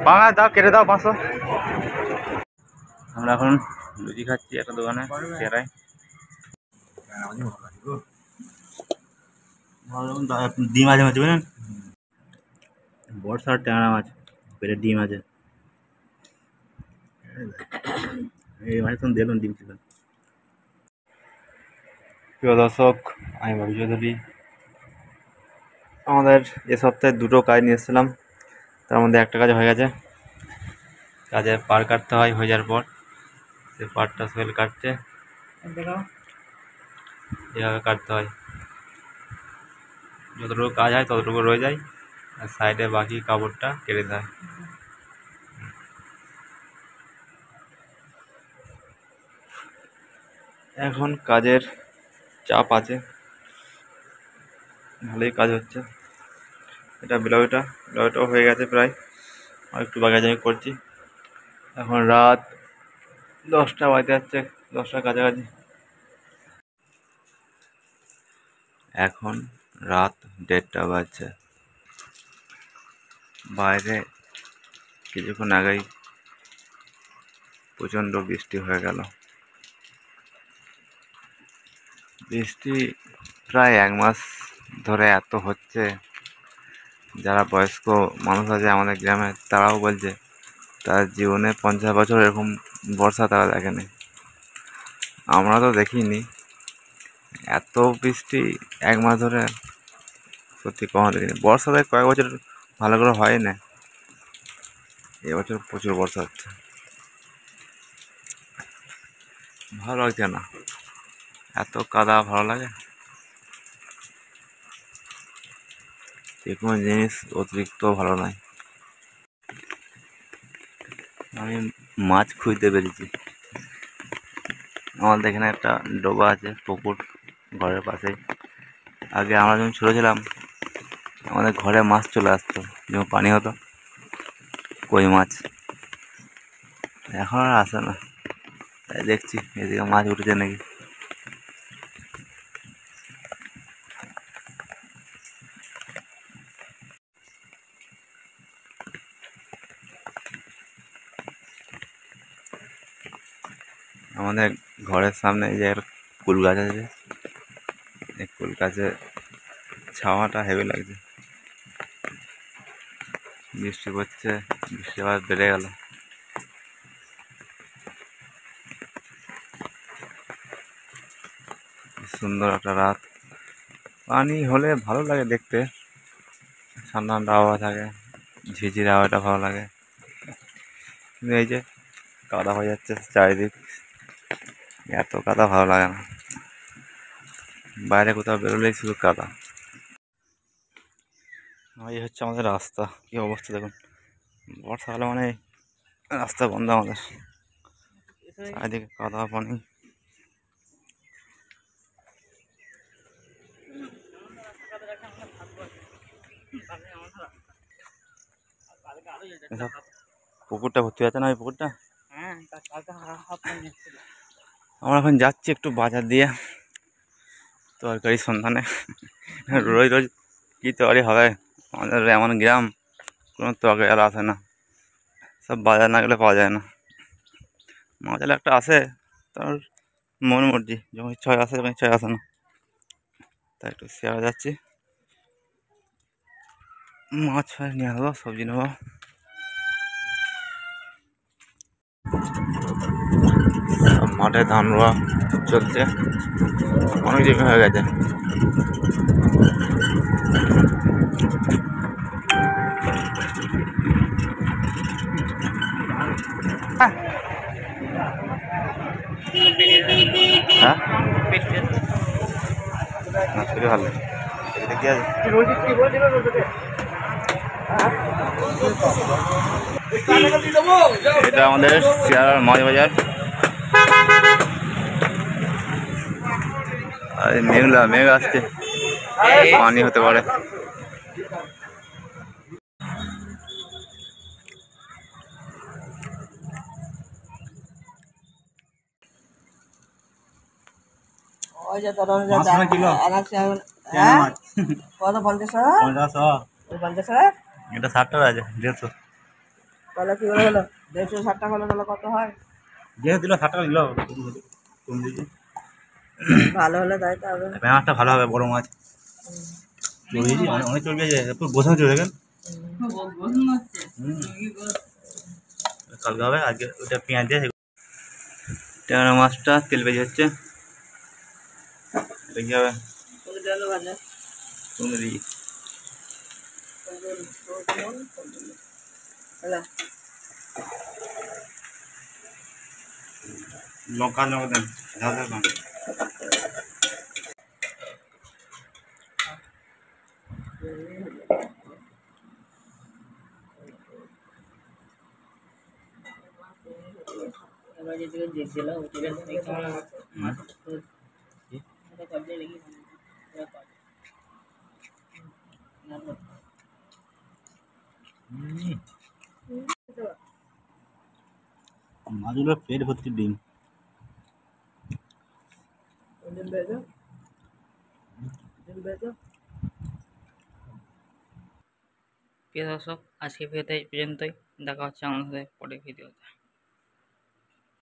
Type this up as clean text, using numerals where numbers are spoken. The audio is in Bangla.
পাঙা দাও, কেটে দাও 500। আমরা এখন লুচি খাচ্ছি একটা দোকানে পেয়ারায়। ডিম আছে মাছ, বুঝলেন, বর্ষার ট্যাংরা মাছ, পেটে ডিম আছে। এই মাছ তখন দেখুন ডিম ছিল। প্রিয় দর্শক, আমি বাবু চৌধুরী। আমাদের এ সপ্তাহে 2টো কাজ নিয়ে এসেছিলাম, তার মধ্যে একটা কাজ হয়ে গেছে। কাজে পার কাটতে হয়, হয়ে যাওয়ার পর সে পারটা সোহেল কাটছে, এভাবে কাটতে হয়। যতটুকু কাজ হয় ততটুকু রয়ে যায়, আর সাইডে বাকি কাপড়টা কেটে দেয়। এখন কাজের চাপ আছে, ভালোই কাজ হচ্ছে। এটা ব্লাউজটাও হয়ে গেছে প্রায়, আর একটু বাকি আমি করছি। এখন রাত 10টা বাজতে যাচ্ছে, 10টার কাছাকাছি। এখন রাত 1:30 বাজছে। বাইরে কিছুক্ষণ আগেই প্রচণ্ড বৃষ্টি হয়ে গেল। বৃষ্টি প্রায় 1 মাস ধরে এত হচ্ছে, যারা বয়স্ক মানুষ আছে আমাদের গ্রামে তারাও বলছে তার জীবনে 50 বছর এরকম বর্ষা তারা দেখেনি। আমরা তো দেখিনি এত বৃষ্টি 1 মাস ধরে, সত্যি কখনো দেখিনি। বর্ষাতে কয়েক বছর ভালো করে হয় না, এবছর প্রচুর বর্ষা হচ্ছে, ভালো লাগছে না। এত কাদা ভালো লাগে? যে কোনো জিনিস অতিরিক্ত ভালো নয়। আমি মাছ খুঁজতে পেরেছি। আমাদের এখানে একটা ডোবা আছে, পুকুর, ঘরের পাশেই। আগে আমরা যখন ছোটো ছিলাম আমাদের ঘরে মাছ চলে আসতো, যখন পানি হতো, কই মাছ। এখন আর আসে না, তাই দেখছি এদিকে মাছ উঠেছে নাকি। আমাদের ঘরের সামনে যে একটা কুল গাছ আছে, এই কুল গাছে ছাওয়াটা হেভি লাগছে। বৃষ্টি পড়ছে, বৃষ্টি আবার বেড়ে গেল। সুন্দর একটা রাত, পানি হলে ভালো লাগে দেখতে, ঠান্ডা ঠান্ডা হাওয়া থাকে, ঝিঝির হাওয়াটা ভালো লাগে। কিন্তু এই যে কাদা হয়ে যাচ্ছে চারিদিক, এত কাদা ভালো লাগে না। বাইরে কোথাও বেরোলেই শুধু কাদা। এই হচ্ছে আমাদের রাস্তা, কি অবস্থা দেখুন। বর্ষাকালে মানে রাস্তা বন্ধ আমাদের, চারিদিকে কাদা পানি। পুকুরটা ভর্তি আছে না, ওই পুকুরটা। আমরা এখন যাচ্ছি একটু বাজার দিয়ে তরকারির সন্ধানে। রোজ রোজ কী তরকারি হবে, আমাদের এমন গ্রাম, কোনো তরকারি আর আসে না, সব বাজার না গেলে পাওয়া যায় না। মাছ একটা আসে, তার মন মর্জি, যখন ইচ্ছা হয় আসে, যখন ইচ্ছা আসে না। তাই একটু শেয়ারে যাচ্ছি, মাছ ফাছ নিয়ে আসবো, সবজি নেবো। মাঠে ধান রোয়া চলছে, অনেক জমি হয়ে গেছে। হ্যাঁ, ভালো এটা আমাদের শিয়ালার মাছ বাজার। মেঘ আসছে, পানি হতে পারে। এটা 60 টাকা আছে 150 তাহলে কি করে হলো 150 টাকা হলো তাহলে কত হয়? যে দিল 60 টাকা নিল তুমি দিয়েছি ভালো হলে তাই তো হবে। মাছটা ভালো হবে বড় মাছ চর্বি দিয়েছি অনেক চর্বি আছে পুরো বসে চলে দেখেন কালকে হবে আজকে ওটা পেঁয়াজ দিয়ে ট্যাংরা মাছটা তেল বেজে হচ্ছে এটা কি হবে ভাজা তুমি দিই লঙ্কা লঙ্কা দেন ঝাল ঝাল লঙ্কা মাছগুলো পেট ভর্তি ডিম প্রিয় দর্শক, আজকে ভিডিওতে এই পর্যন্তই। দেখা হচ্ছে আমাদের সাথে পরের ভিডিওতে।